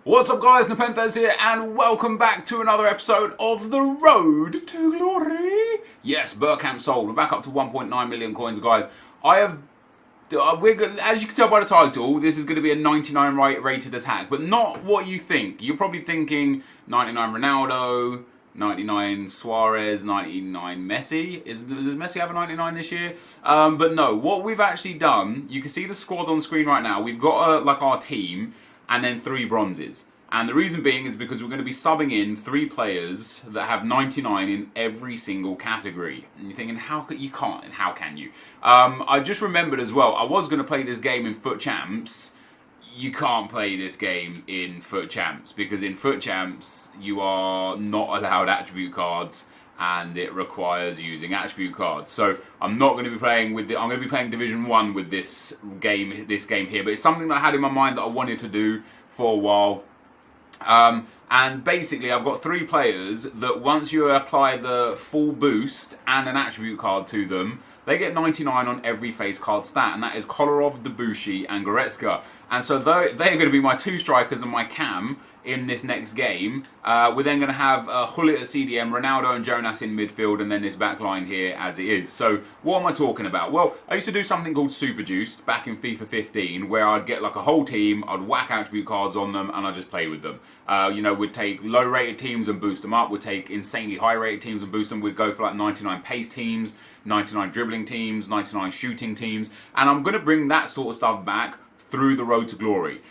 What's up guys, NepentheZ here and welcome back to another episode of The Road to Glory. Yes, Burkamp sold. We're back up to 1.9 million coins, guys. As you can tell by the title, this is going to be a 99 rated attack, but not what you think. You're probably thinking 99 Ronaldo, 99 Suarez, 99 Messi. Does Messi have a 99 this year? But no, what we've actually done, you can see the squad on screen right now. We've got like our team and then 3 bronzes. And the reason being is because we're going to be subbing in 3 players that have 99 in every single category. And you're thinking, how can you? I just remembered as well, I was going to play this game in Foot Champs. You can't play this game in Foot Champs because in Foot Champs you are not allowed attribute cards and it requires using attribute cards. So I'm not going to be playing with I'm going to be playing Division 1 with this game here, but it's something that I had in my mind that I wanted to do for a while. And basically I've got 3 players that once you apply the full boost and an attribute card to them, they get 99 on every face card stat, and that is Kolarov, Debussy and Goretzka. And so they're going to be my 2 strikers and my cam in this next game. We're then going to have Hullet at CDM, Ronaldo and Jonas in midfield, and then this back line here as it is. So what am I talking about? Well, I used to do something called Super Juiced back in FIFA 15, where I'd get like a whole team, I'd whack attribute cards on them, and I'd just play with them. We'd take low-rated teams and boost them up. We'd take insanely high-rated teams and boost them. We'd go for like 99 pace teams, 99 dribbling teams, 99 shooting teams, and I'm going to bring that sort of stuff back through the Road to Glory.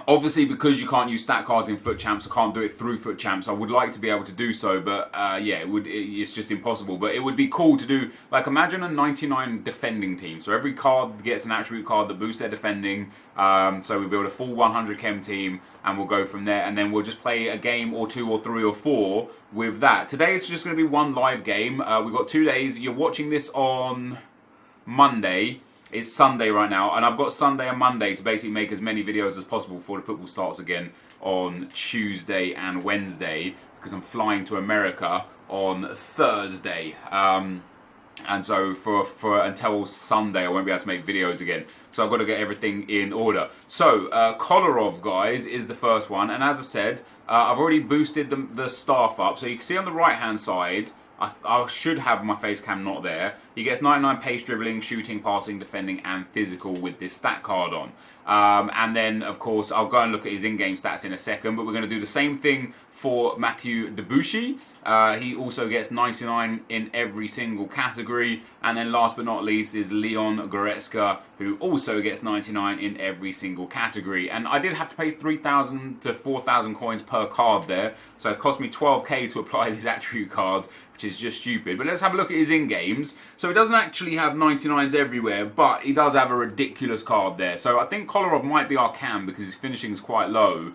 Obviously, because you can't use stat cards in Foot Champs, I can't do it through Foot Champs. I would like to be able to do so, but it's just impossible. But it would be cool to do, like, imagine a 99 defending team. So every card gets an attribute card that boosts their defending. So we build a full 100 chem team, and we'll go from there. And then we'll just play a game or 2 or 3 or 4 with that. Today it's just going to be 1 live game. We've got 2 days. You're watching this on Monday. It's Sunday right now, and I've got Sunday and Monday to basically make as many videos as possible before the football starts again on Tuesday and Wednesday, because I'm flying to America on Thursday. And so for until Sunday I won't be able to make videos again. So I've got to get everything in order. So Kolarov, guys, is the first one, and as I said, I've already boosted the staff up. So you can see on the right hand side, I should have my face cam not there. He gets 99 pace, dribbling, shooting, passing, defending and physical with this stat card on. And then, of course, I'll go and look at his in-game stats in a second, but we're going to do the same thing for Mathieu Debussy. He also gets 99 in every single category. And then last but not least is Leon Goretzka, who also gets 99 in every single category. And I did have to pay 3,000 to 4,000 coins per card there, so it cost me 12k to apply these attribute cards, which is just stupid. But let's have a look at his in-games. So he doesn't actually have 99s everywhere, but he does have a ridiculous card there. So I think Kolarov might be our cam because his finishing is quite low.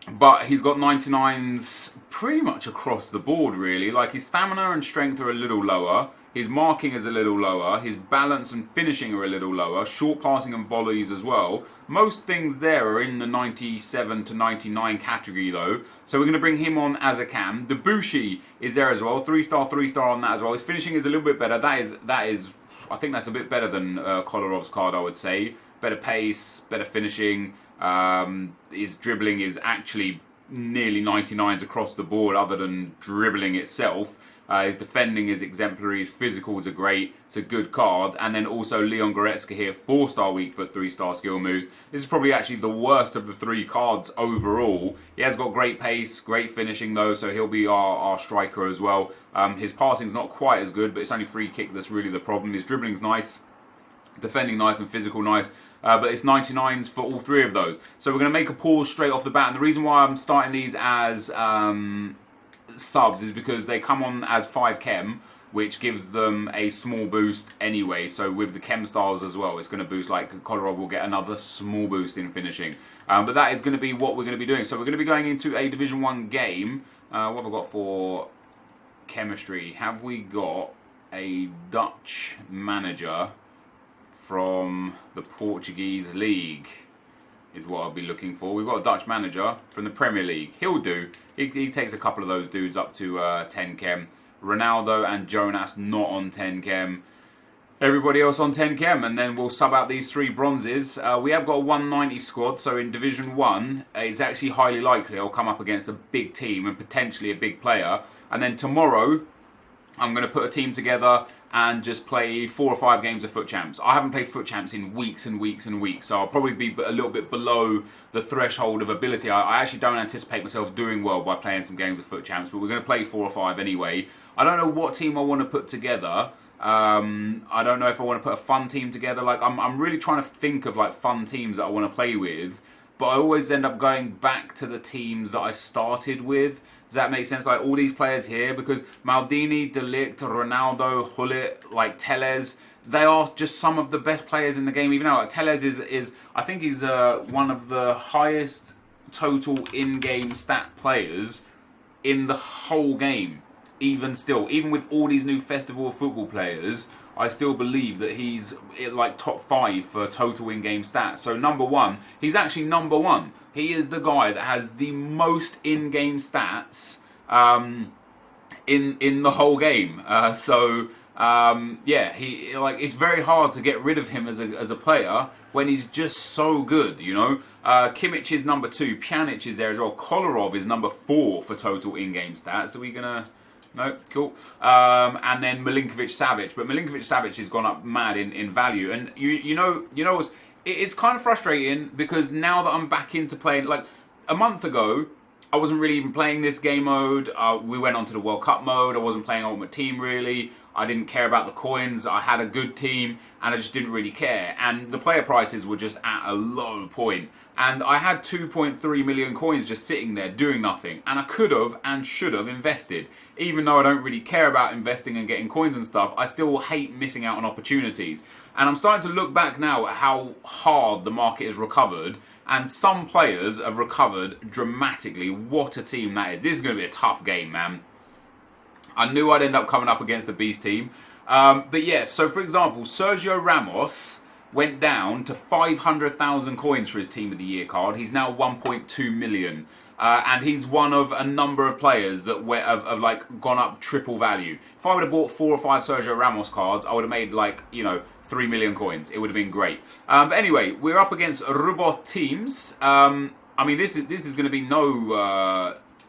But he's got 99s pretty much across the board, really. Like, his stamina and strength are a little lower. His marking is a little lower. His balance and finishing are a little lower. Short passing and volleys as well. Most things there are in the 97 to 99 category, though. So we're going to bring him on as a cam. Debussy is there as well. 3-star, 3-star on that as well. His finishing is a little bit better. That is. I think that's a bit better than Kolarov's card, I would say. Better pace, better finishing. His dribbling is actually nearly 99s across the board, other than dribbling itself. His defending is exemplary, his physicals are great, it's a good card. And then also Leon Goretzka here, 4-star weak foot, 3-star skill moves. This is probably actually the worst of the 3 cards overall. He has got great pace, great finishing though, so he'll be our striker as well. His passing's not quite as good, but it's only free kick that's really the problem. His dribbling's nice, defending nice and physical nice. But it's 99s for all 3 of those. So we're going to make a pause straight off the bat. And the reason why I'm starting these as subs is because they come on as 5 chem, which gives them a small boost anyway. So with the chem styles as well, it's going to boost, like Kolarov will get another small boost in finishing. But that is going to be what we're going to be doing. So we're going to be going into a Division 1 game. What have I got for chemistry? Have we got a Dutch manager from the Portuguese League? Is what I'll be looking for. We've got a Dutch manager from the Premier League. He'll do. He takes a couple of those dudes up to 10 chem. Ronaldo and Jonas not on 10 chem. everybody else on 10 chem, and then we'll sub out these 3 bronzes. We have got a 190 squad, so in Division 1, it's actually highly likely I'll come up against a big team and potentially a big player. And then tomorrow, I'm going to put a team together and just play 4 or 5 games of Foot Champs. I haven't played Foot Champs in weeks and weeks and weeks, so I'll probably be a little bit below the threshold of ability. I actually don't anticipate myself doing well by playing some games of Foot Champs, but we're going to play 4 or 5 anyway. I don't know what team I want to put together. I don't know if I want to put a fun team together. Like I'm really trying to think of like fun teams that I want to play with, but I always end up going back to the teams that I started with. Does that make sense? Like all these players here, because Maldini, De Ligt, Ronaldo, Gullit, like Tellez, they are just some of the best players in the game. Even now, like Tellez is I think he's one of the highest total in-game stat players in the whole game. Even still, even with all these new Festival of Football players, I still believe that he's like top 5 for total in-game stats. So number 1, he's actually number 1. He is the guy that has the most in-game stats in the whole game. Yeah, he like it's very hard to get rid of him as a player when he's just so good, you know. Kimmich is number 2, Pjanic is there as well. Kolarov is number 4 for total in-game stats. Are we gonna? No, cool. And then Milinkovic-Savic, but Milinkovic-Savic has gone up mad in value, and you know it's kind of frustrating because now that I'm back into playing, like a month ago, I wasn't really even playing this game mode. We went on to the World Cup mode. I wasn't playing Ultimate Team really. I didn't care about the coins. I had a good team and I just didn't really care. And the player prices were just at a low point. And I had 2.3 million coins just sitting there doing nothing. And I could have and should have invested. Even though I don't really care about investing and getting coins and stuff, I still hate missing out on opportunities. And I'm starting to look back now at how hard the market has recovered. And some players have recovered dramatically. What a team that is. This is going to be a tough game, man. I knew I'd end up coming up against the Beast team. But yeah, so for example, Sergio Ramos went down to 500,000 coins for his Team of the Year card. He's now 1.2 million. And he's one of a number of players that have like gone up triple value. If I would have bought 4 or 5 Sergio Ramos cards, I would have made like, you know, 3 million coins. It would have been great. But anyway, we're up against robot teams. I mean, this is going to be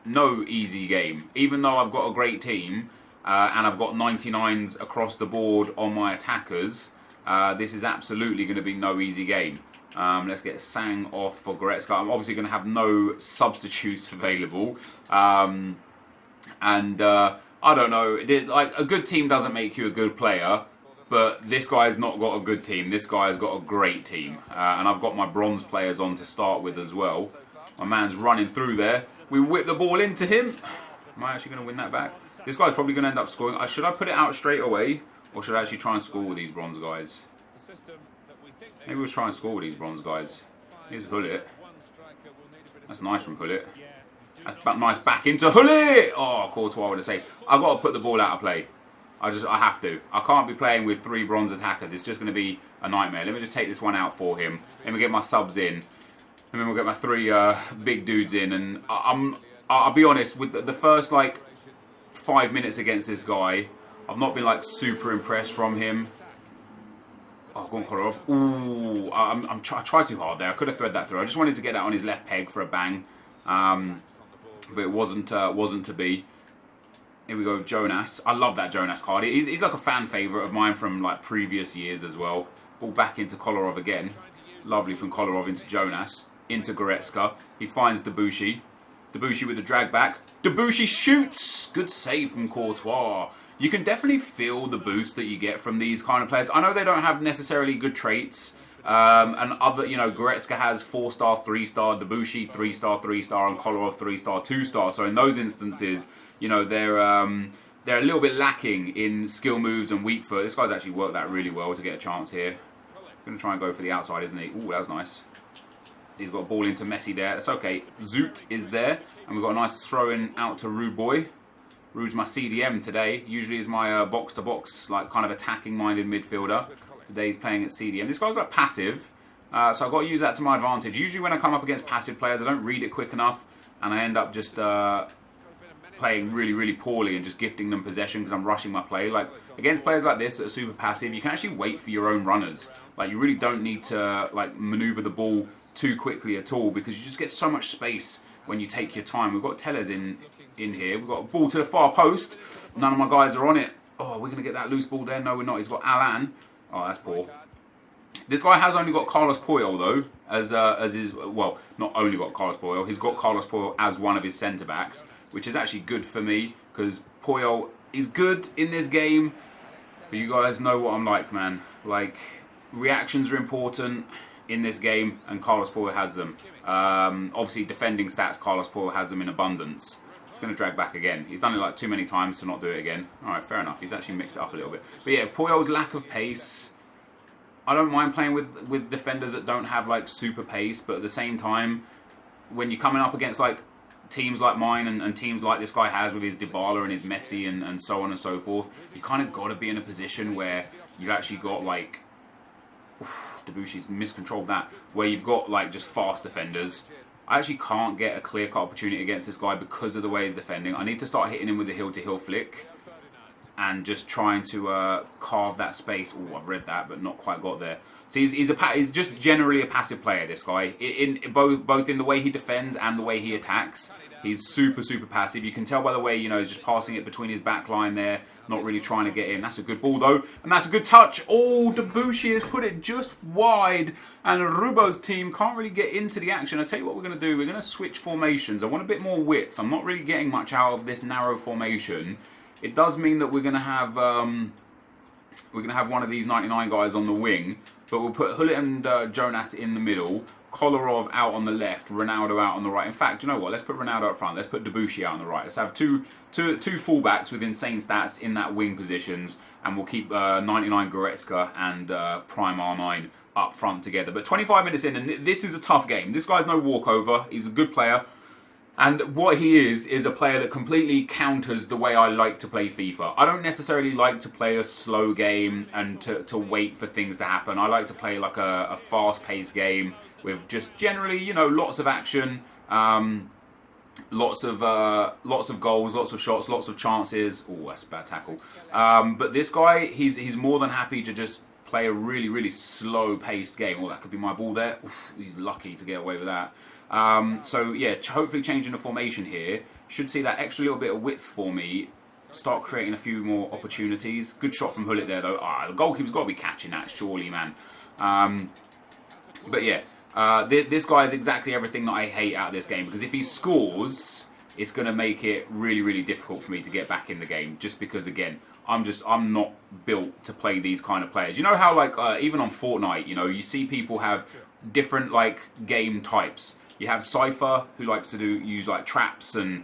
no easy game. Even though I've got a great team and I've got 99s across the board on my attackers, this is absolutely going to be no easy game. Let's get Sang off for Goretzka. I'm obviously going to have no substitutes available. I don't know. Like a good team doesn't make you a good player. But this guy's not got a good team. This guy's got a great team. And I've got my bronze players on to start with as well. My man's running through there. We whip the ball into him. Am I actually going to win that back? This guy's probably going to end up scoring. Should I put it out straight away? Or should I actually try and score with these bronze guys? Maybe we'll try and score with these bronze guys. Here's Gullit. That's nice from Gullit. That's nice back into Gullit! Oh, Courtois would have saved. I've got to put the ball out of play. I have to. I can't be playing with 3 bronze attackers. It's just going to be a nightmare. Let me just take this one out for him. Let me get my subs in. And then we'll get my 3 big dudes in. And I'll be honest, with the first like 5 minutes against this guy, I've not been like super impressed from him. Oh, go on, Kolarov. Ooh, I tried too hard there. I could have thread that through. I just wanted to get that on his left peg for a bang. But it wasn't to be. Here we go, Jonas. I love that Jonas card. He's like a fan favourite of mine from like previous years as well. Ball back into Kolarov again. Lovely from Kolarov into Jonas. Into Goretzka. He finds Debussy. Debussy with the drag back. Debussy shoots! Good save from Courtois. You can definitely feel the boost that you get from these kind of players. I know they don't have necessarily good traits. And other, you know, Goretzka has 4-star, 3-star, Debussy 3-star, 3-star, and Kolarov 3-star, 2-star. So in those instances, you know, they're a little bit lacking in skill moves and weak foot. This guy's actually worked that really well to get a chance here. He's going to try and go for the outside, isn't he? Ooh, that was nice. He's got a ball into Messi there. That's okay. Zoot is there. And we've got a nice throw-in out to Rude Boy. Rude's my CDM today. Usually is my box-to-box, like kind of attacking-minded midfielder. Today he's playing at CDM. This guy's like passive, so I've got to use that to my advantage. Usually when I come up against passive players, I don't read it quick enough, and I end up just playing really, really poorly and just gifting them possession because I'm rushing my play. Like, against players like this that are super passive, you can actually wait for your own runners. Like, you really don't need to like maneuver the ball too quickly at all because you just get so much space when you take your time. We've got NepentheZ in here. We've got a ball to the far post. None of my guys are on it. Oh, we're going to get that loose ball there. No, we're not. He's got Alan. Oh, that's poor. This guy has only got Carlos Puyol though, as his, well, not only got Carlos Puyol, he's got Carlos Puyol as one of his centre backs, which is actually good for me because Puyol is good in this game. But you guys know what I'm like, man. Like, reactions are important in this game, and Carlos Puyol has them. Obviously, defending stats, Carlos Puyol has them in abundance. He's going to drag back again. He's done it like too many times to not do it again. All right, fair enough. He's actually mixed it up a little bit. But yeah, Puyol's lack of pace. I don't mind playing with defenders that don't have like super pace, but at the same time, when you're coming up against like teams like mine and teams like this guy has with his Dybala and his Messi and so on and so forth, you kind of got to be in a position where you've actually got like, Debussy's miscontrolled that, where you've got like just fast defenders. I actually can't get a clear-cut opportunity against this guy because of the way he's defending. I need to start hitting him with the heel-to-heel flick and just trying to carve that space. Oh, I've read that, but not quite got there. So he's just generally a passive player, this guy. In both in the way he defends and the way he attacks, he's super, super passive. You can tell by the way, you know, he's just passing it between his back line there, not really trying to get in. That's a good ball, though, and that's a good touch. Oh, Debussy has put it just wide, and Rubo's team can't really get into the action. I'll tell you what we're going to do. We're going to switch formations. I want a bit more width. I'm not really getting much out of this narrow formation. It does mean that we're going to have one of these 99 guys on the wing, but we'll put Hullet and Jonas in the middle, Kolarov out on the left, Ronaldo out on the right. In fact, you know what? Let's put Ronaldo up front. Let's put Debussy out on the right. Let's have two fullbacks with insane stats in that wing positions, and we'll keep 99 Goretzka and Prime R9 up front together. But 25 minutes in, and this is a tough game. This guy's no walkover. He's a good player. And what he is a player that completely counters the way I like to play FIFA. I don't necessarily like to play a slow game and to wait for things to happen. I like to play like a fast-paced game with just generally, you know, lots of action, lots of goals, lots of shots, lots of chances. Oh, that's a bad tackle. But this guy, he's more than happy to just play a really, really slow-paced game. Oh, that could be my ball there. Oof, he's lucky to get away with that. So yeah, hopefully changing the formation here should see that extra little bit of width for me, start creating a few more opportunities. Good shot from Hullet there though. The goalkeeper's got to be catching that, surely, man. But yeah, this guy is exactly everything that I hate out of this game, because if he scores, it's going to make it really, really difficult for me to get back in the game, just because, again, I'm not built to play these kind of players. You know how, like, even on Fortnite, you know, you see people have different, like, game types. You have Cypher, who likes to use like traps and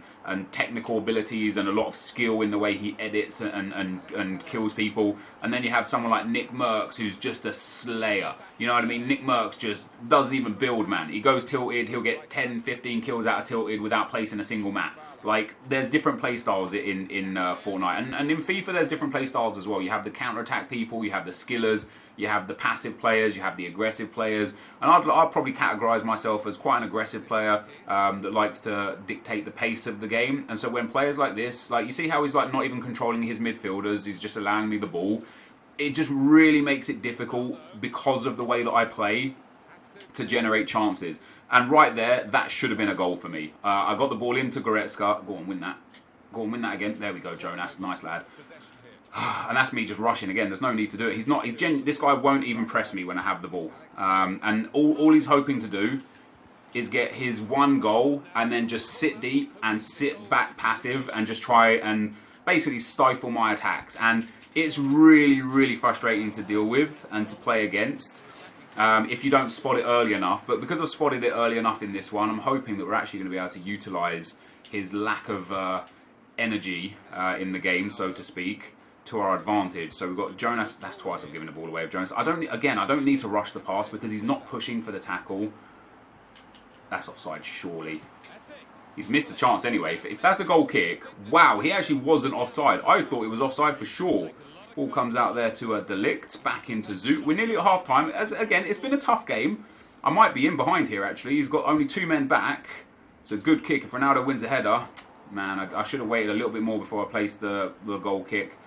technical abilities and a lot of skill in the way he edits and kills people. And then you have someone like Nick Merckx, who's just a slayer. You know what I mean? Nick Merckx just doesn't even build, man. He goes tilted, he'll get 10, 15 kills out of tilted without placing a single mat. Like, there's different playstyles in Fortnite. And in FIFA, there's different playstyles as well. You have the counter-attack people, you have the skillers, you have the passive players, you have the aggressive players. And I'd probably categorise myself as quite an aggressive player that likes to dictate the pace of the game. And so when players like this, like, you see how he's like not even controlling his midfielders, he's just allowing me the ball. It just really makes it difficult, because of the way that I play, to generate chances. And right there, that should have been a goal for me. I got the ball into Goretzka. Go on, win that. Go on, win that again. There we go, Jonas. Nice lad. And that's me just rushing again. There's no need to do it. This guy won't even press me when I have the ball. And all he's hoping to do is get his one goal and then just sit deep and sit back passive and just try and basically stifle my attacks. And it's really, really frustrating to deal with and to play against. If you don't spot it early enough. But because I've spotted it early enough in this one, I'm hoping that we're actually going to be able to utilise his lack of energy in the game, so to speak, to our advantage. So we've got Jonas. That's twice I've given the ball away of Jonas. I don't need to rush the pass because he's not pushing for the tackle. That's offside, surely. He's missed a chance anyway. If that's a goal kick, wow, he actually wasn't offside. I thought he was offside for sure. Ball comes out there to a Delict, back into Zoot. We're nearly at half time. Again, it's been a tough game. I might be in behind here, actually. He's got only 2 men back. It's a good kick. If Ronaldo wins a header, Man, I should have waited a little bit more before I placed the goal kick.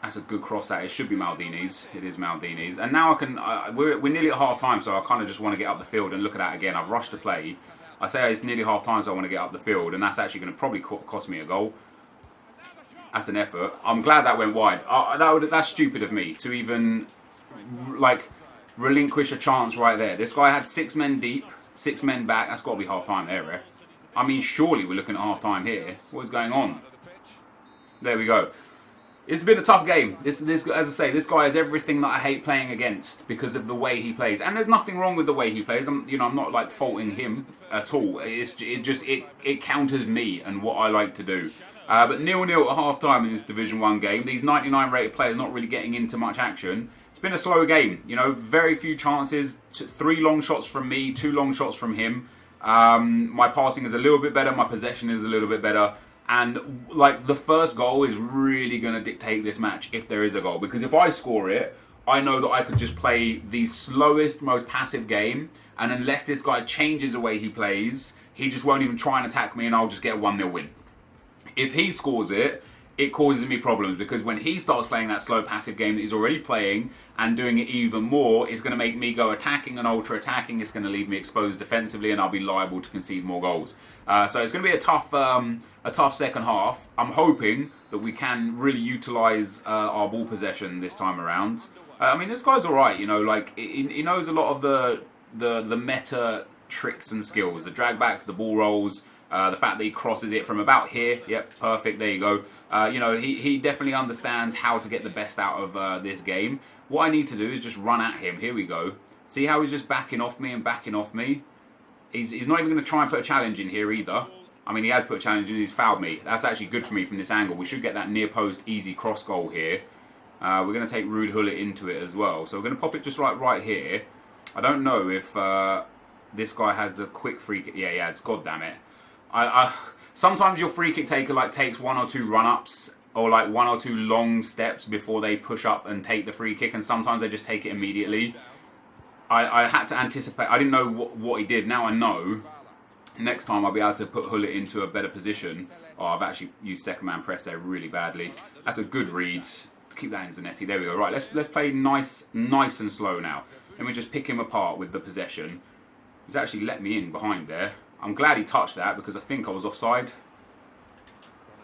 That's a good cross. That it should be Maldini's. It is Maldini's. And now I can. We're nearly at half time, so I kind of just want to get up the field and look at that again. I've rushed the play. I say it's nearly half time, so I want to get up the field, and that's actually going to probably cost me a goal. That's an effort. I'm glad that went wide. That's stupid of me to even like relinquish a chance right there. This guy had 6 men deep, 6 men back. That's got to be half time there, ref. I mean, surely we're looking at half time here. What is going on? There we go. It's been a tough game. This, as I say, this guy is everything that I hate playing against because of the way he plays. And there's nothing wrong with the way he plays. I'm not like faulting him at all. It counters me and what I like to do. But 0-0 at half time in this Division 1 game. These 99 rated players not really getting into much action. It's been a slow game. Very few chances. 3 long shots from me, 2 long shots from him. My passing is a little bit better. My possession is a little bit better. And like the first goal is really going to dictate this match if there is a goal. Because if I score it, I know that I could just play the slowest, most passive game. And unless this guy changes the way he plays, he just won't even try and attack me and I'll just get a 1-0 win. If he scores it, it causes me problems. Because when he starts playing that slow, passive game that he's already playing and doing it even more, it's going to make me go attacking and ultra-attacking. It's going to leave me exposed defensively and I'll be liable to concede more goals. So it's going to be a tough second half. I'm hoping that we can really utilise our ball possession this time around. I mean, this guy's all right, like he knows a lot of the meta tricks and skills, the drag backs, the ball rolls, the fact that he crosses it from about here. Yep, perfect. There you go. He definitely understands how to get the best out of this game. What I need to do is just run at him. Here we go. See how he's just backing off me and backing off me. He's not even going to try and put a challenge in here either. I mean, he has put a challenge in, he's fouled me. That's actually good for me from this angle. We should get that near post easy cross goal here. We're going to take Ruud Gullit into it as well. So we're going to pop it just right here. I don't know if this guy has the quick free kick. Yeah, he has. God damn it. Sometimes your free kick taker takes 1 or 2 run-ups or 1 or 2 long steps before they push up and take the free kick. And sometimes they just take it immediately. I had to anticipate. I didn't know what he did. Now I know. Next time I'll be able to put Gullit into a better position. Oh, I've actually used second man press there really badly. That's a good read. Keep that in Zanetti. There we go. Right, let's play nice and slow now. Let me just pick him apart with the possession. He's actually let me in behind there. I'm glad he touched that because I think I was offside.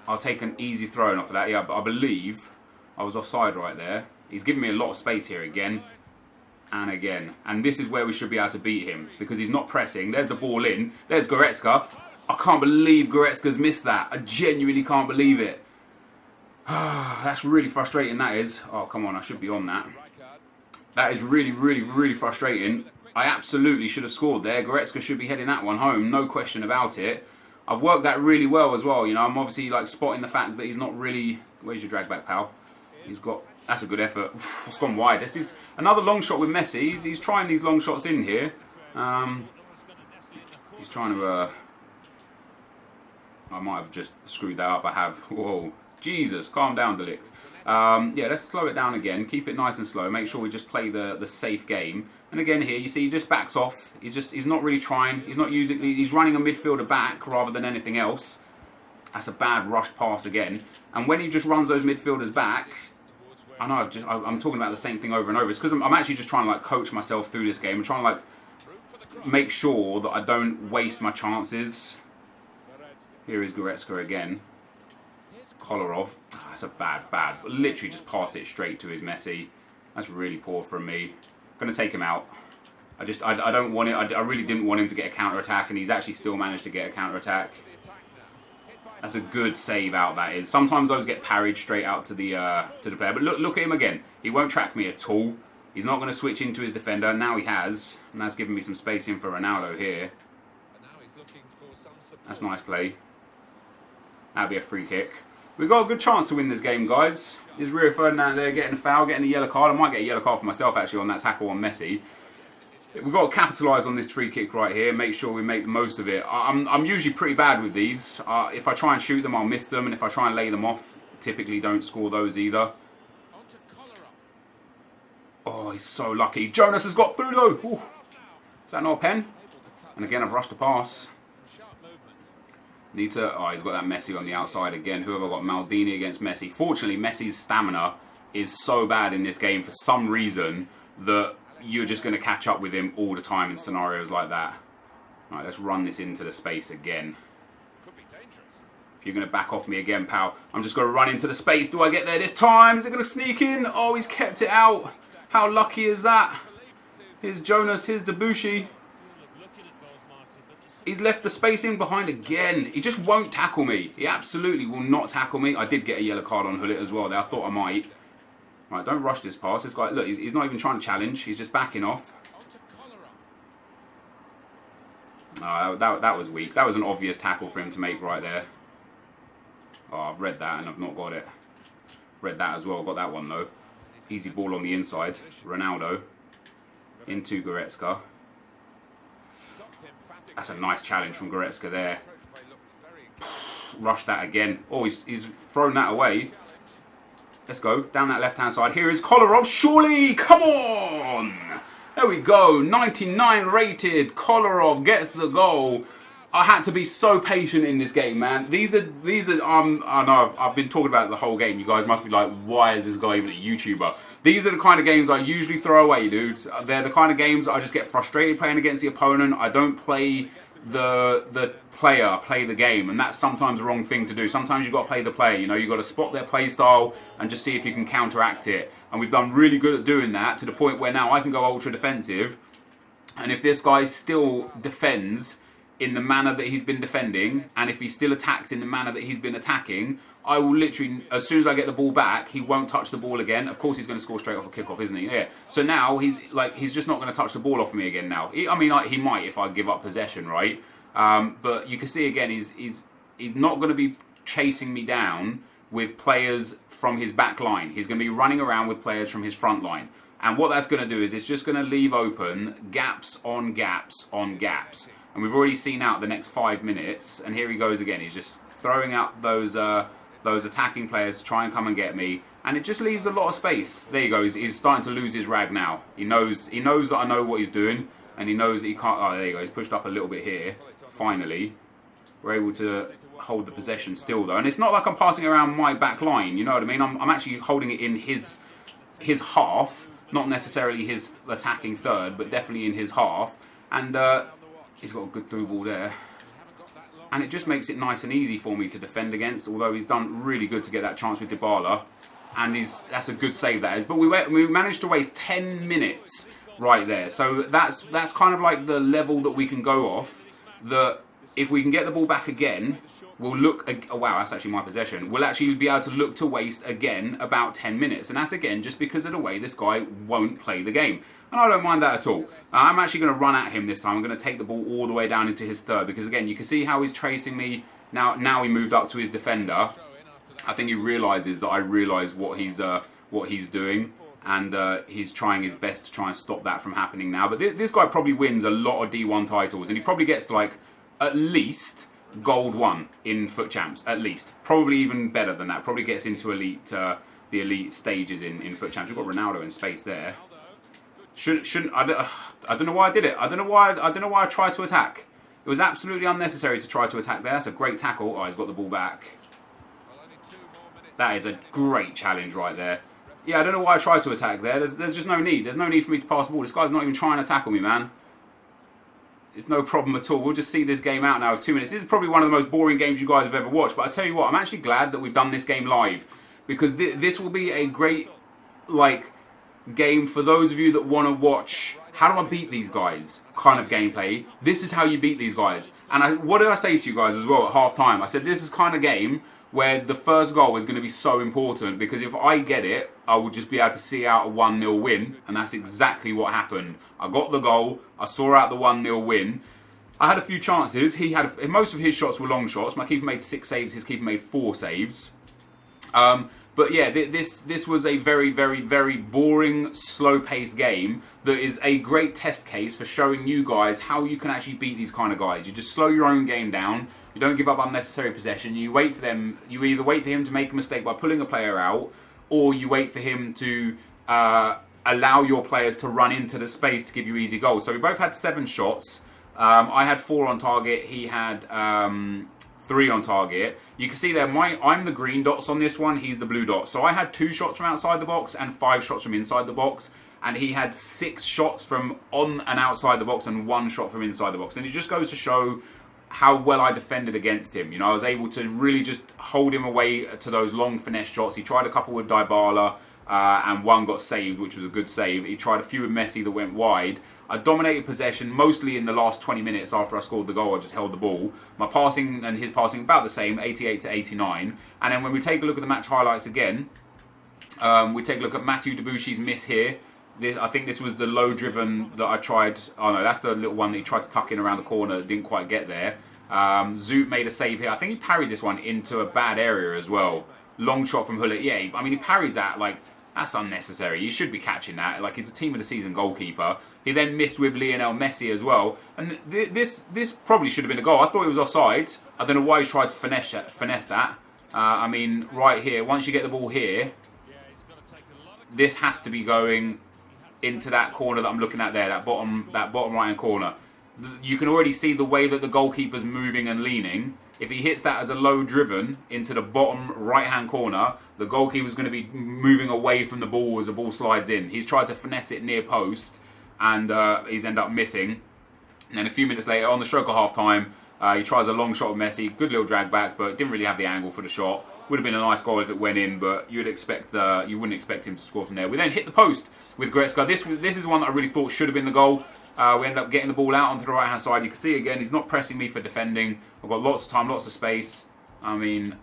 I'll take an easy throw off of that. Yeah, but I believe I was offside right there. He's given me a lot of space here again. And again. And this is where we should be able to beat him. Because he's not pressing. There's the ball in. There's Goretzka. I can't believe Goretzka's missed that. I genuinely can't believe it. That's really frustrating, that is. Oh, come on. I should be on that. That is really frustrating. I absolutely should have scored there. Goretzka should be heading that one home. No question about it. I've worked that really well as well. I'm obviously spotting the fact that he's not really... Where's your drag back, pal? He's got... That's a good effort. It's gone wide. This is another long shot with Messi. He's trying these long shots in here. He's trying to... I might have just screwed that up. I have. Whoa. Jesus. Calm down, Delict. Yeah, let's slow it down again. Keep it nice and slow. Make sure we just play the safe game. And again here, you see, he just backs off. He's not really trying. He's not using... He's running a midfielder back rather than anything else. That's a bad rush pass again. And when he just runs those midfielders back... I know I'm talking about the same thing over and over. It's because I'm actually just trying to coach myself through this game. I'm trying to make sure that I don't waste my chances. Here is Goretzka again. Kolarov. Oh, that's a bad. Literally just pass it straight to his Messi. That's really poor from me. Going to take him out. I don't want it. I really didn't want him to get a counter attack, and he's actually still managed to get a counter attack. That's a good save out, that is. Sometimes those get parried straight out to the player. But look at him again. He won't track me at all. He's not going to switch into his defender. Now he has. And that's given me some space in for Ronaldo here. That's nice play. That'll be a free kick. We've got a good chance to win this game, guys. Is Rio Ferdinand there getting a foul, getting a yellow card? I might get a yellow card for myself, actually, on that tackle on Messi. We've got to capitalise on this free kick right here. Make sure we make the most of it. I'm usually pretty bad with these. If I try and shoot them, I'll miss them. And if I try and lay them off, typically don't score those either. Oh, he's so lucky. Jonas has got through, though. Ooh. Is that not a pen? And again, I've rushed the pass. Need to... Oh, he's got that Messi on the outside again. Who have I got? Maldini against Messi. Fortunately, Messi's stamina is so bad in this game for some reason that you're just going to catch up with him all the time in scenarios like that. All right, let's run this into the space again. If you're going to back off me again, pal, I'm just going to run into the space. Do I get there this time? Is it going to sneak in? Oh, he's kept it out. How lucky is that? Here's Jonas. Here's Debussy. He's left the space in behind again. He just won't tackle me. He absolutely will not tackle me. I did get a yellow card on Hullet as well there. I thought I might. Right, don't rush this pass. This guy, look, he's not even trying to challenge. He's just backing off. Oh, that was weak. That was an obvious tackle for him to make right there. Oh, I've read that and I've not got it. Read that as well. Got that one though. Easy ball on the inside. Ronaldo. Into Goretzka. That's a nice challenge from Goretzka there. Rush that again. Oh, he's thrown that away. Let's go. Down that left-hand side. Here is Kolarov. Surely! Come on! There we go. 99 rated. Kolarov gets the goal. I had to be so patient in this game, man. These are I know I've been talking about it the whole game. You guys must be like, why is this guy even a YouTuber? These are the kind of games I usually throw away, dudes. They're the kind of games that I just get frustrated playing against the opponent. I don't play the player, I play the game, and that's sometimes the wrong thing to do. Sometimes you've got to play the player, you know, you've got to spot their play style and just see if you can counteract it. And we've done really good at doing that to the point where now I can go ultra defensive, and if this guy still defends in the manner that he's been defending, and if he still attacks in the manner that he's been attacking, I will literally, as soon as I get the ball back, he won't touch the ball again. Of course, he's going to score straight off a kickoff, isn't he? Yeah. So now he's just not going to touch the ball off me again. Now, he might if I give up possession, right? But you can see again, he's not going to be chasing me down with players from his back line. He's going to be running around with players from his front line. And what that's going to do is it's just going to leave open gaps on gaps on gaps. And we've already seen out the next 5 minutes, and here he goes again. He's just throwing out those attacking players to try and come and get me, and it just leaves a lot of space. There you go. He's starting to lose his rag now. He knows that I know what he's doing, and he knows that he can't. Oh, there you go. He's pushed up a little bit here. Finally, we're able to hold the possession still, though, and it's not like I'm passing around my back line. You know what I mean? I'm actually holding it in his half, not necessarily his attacking third, but definitely in his half, and. He's got a good through ball there. And it just makes it nice and easy for me to defend against, although he's done really good to get that chance with Dybala. And that's a good save, that is. But we managed to waste 10 minutes right there. So that's kind of like the level that we can go off. That if we can get the ball back again, we'll look... Oh, wow, that's actually my possession. We'll actually be able to look to waste, again, about 10 minutes. And that's, again, just because of the way this guy won't play the game. And I don't mind that at all. I'm actually going to run at him this time. I'm going to take the ball all the way down into his third. Because, again, you can see how he's tracing me. Now he moved up to his defender. I think he realises that I realise what he's doing. And he's trying his best to try and stop that from happening now. But this guy probably wins a lot of D1 titles. And he probably gets to, like, at least... Gold 1 in Foot Champs, at least. Probably even better than that. Probably gets into the elite stages in Foot Champs. We've got Ronaldo in space there. Shouldn't I don't know why I did it. I don't know why I tried to attack. It was absolutely unnecessary to try to attack there. That's a great tackle. Oh, he's got the ball back. That is a great challenge right there. Yeah, I don't know why I tried to attack there. There's just no need. There's no need for me to pass the ball. This guy's not even trying to tackle me, man. It's no problem at all. We'll just see this game out now of 2 minutes. This is probably one of the most boring games you guys have ever watched. But I tell you what, I'm actually glad that we've done this game live. Because this will be a great, game for those of you that want to watch how do I beat these guys kind of gameplay. This is how you beat these guys. And what did I say to you guys as well at half time? I said this is kind of game where the first goal is going to be so important. Because if I get it, I will just be able to see out a 1-0 win. And that's exactly what happened. I got the goal. I saw out the 1-0 win. I had a few chances. Most of his shots were long shots. My keeper made 6 saves. His keeper made 4 saves. But yeah, this was a very, very, very boring, slow-paced game that is a great test case for showing you guys how you can actually beat these kind of guys. You just slow your own game down. You don't give up unnecessary possession. You wait for them. You either wait for him to make a mistake by pulling a player out, or you wait for him to allow your players to run into the space to give you easy goals. So we both had 7 shots. I had 4 on target. He had 3 on target. You can see there, I'm the green dots on this one, he's the blue dots. So I had 2 shots from outside the box and 5 shots from inside the box. And he had 6 shots from on and outside the box and 1 shot from inside the box. And it just goes to show how well I defended against him. You know, I was able to really just hold him away to those long finesse shots. He tried a couple with Dybala, and 1 got saved, which was a good save. He tried a few with Messi that went wide. I dominated possession mostly in the last 20 minutes after I scored the goal. I just held the ball. My passing and his passing about the same, 88 to 89. And then when we take a look at the match highlights again, we take a look at Mathieu Debuchy's miss here. I think this was the low driven that I tried. Oh no, that's the little one that he tried to tuck in around the corner. Didn't quite get there. Zoot made a save here. I think he parried this one into a bad area as well. Long shot from Hullet. Yeah, I mean, he parries that. Like, that's unnecessary. You should be catching that. Like, he's a team of the season goalkeeper. He then missed with Lionel Messi as well. And this probably should have been a goal. I thought it was offside. I don't know why he tried to finesse that. I mean, right here, once you get the ball here, this has to be going into that corner that I'm looking at there, that bottom right hand corner. You can already see the way that the goalkeeper's moving and leaning. If he hits that as a low driven into the bottom right hand corner, the goalkeeper's going to be moving away from the ball as the ball slides in. He's tried to finesse it near post, and he's ended up missing. And then a few minutes later, on the stroke of half time, he tries a long shot with Messi. Good little drag back, but didn't really have the angle for the shot. Would have been a nice goal if it went in, but you wouldn't expect him to score from there. We then hit the post with Goretzka. This is one that I really thought should have been the goal. We ended up getting the ball out onto the right hand side. You can see again, he's not pressing me for defending. I've got lots of time, lots of space. I mean,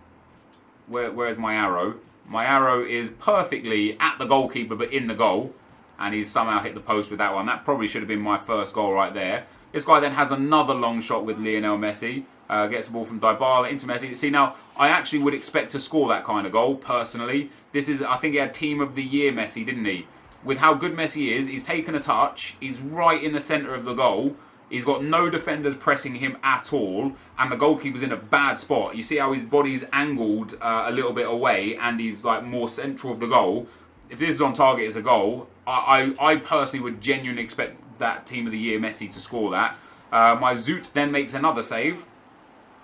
where's my arrow? My arrow is perfectly at the goalkeeper, but in the goal. And he's somehow hit the post with that one. That probably should have been my first goal right there. This guy then has another long shot with Lionel Messi. Gets the ball from Dybala into Messi. See, now, I actually would expect to score that kind of goal, personally. I think he had Team of the Year Messi, didn't he? With how good Messi is, he's taken a touch. He's right in the centre of the goal. He's got no defenders pressing him at all. And the goalkeeper's in a bad spot. You see how his body's angled a little bit away, and he's like more central of the goal. If this is on target as a goal, I personally would genuinely expect that Team of the Year Messi to score that. My Zoot then makes another save.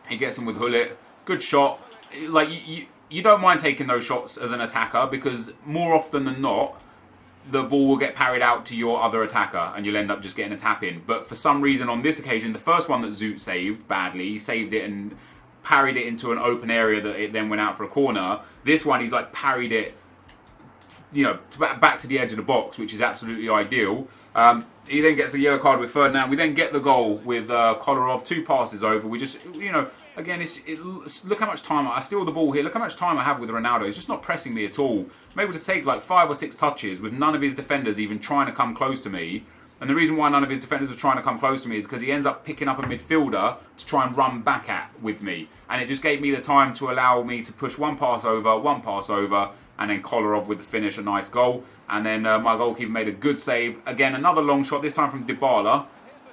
He gets him with Hullet. Good shot. Like, you don't mind taking those shots as an attacker, because more often than not, the ball will get parried out to your other attacker and you'll end up just getting a tap in. But for some reason on this occasion, the first one that Zoot saved badly, he saved it and parried it into an open area that it then went out for a corner. This one, he's like parried it, you know, back to the edge of the box, which is absolutely ideal. He then gets a yellow card with Ferdinand. We then get the goal with Kolarov, 2 passes over. We just, you know, again, look how much time I steal the ball here. Look how much time I have with Ronaldo. He's just not pressing me at all. I'm able to take like 5 or 6 touches with none of his defenders even trying to come close to me. And the reason why none of his defenders are trying to come close to me is because he ends up picking up a midfielder to try and run back at with me. And it just gave me the time to allow me to push one pass over, and then Kolarov with the finish, a nice goal. And then my goalkeeper made a good save. Again, another long shot, this time from Dybala.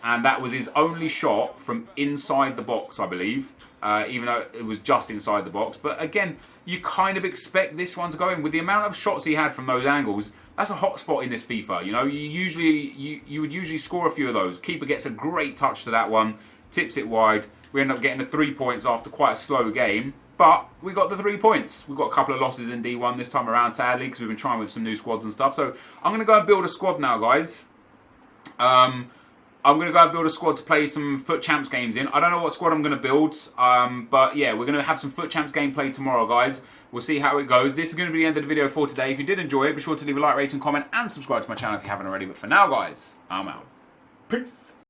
And that was his only shot from inside the box, I believe. Even though it was just inside the box. But again, you kind of expect this one to go in. With the amount of shots he had from those angles, that's a hot spot in this FIFA. You know, you would usually score a few of those. Keeper gets a great touch to that one. Tips it wide. We end up getting the 3 points after quite a slow game. But we got the 3 points. We've got a couple of losses in D1 this time around, sadly, because we've been trying with some new squads and stuff. So I'm going to go and build a squad now, guys. I'm going to go and build a squad to play some Foot Champs games in. I don't know what squad I'm going to build. But yeah, we're going to have some Foot Champs gameplay tomorrow, guys. We'll see how it goes. This is going to be the end of the video for today. If you did enjoy it, be sure to leave a like, rating, comment, and subscribe to my channel if you haven't already. But for now, guys, I'm out. Peace.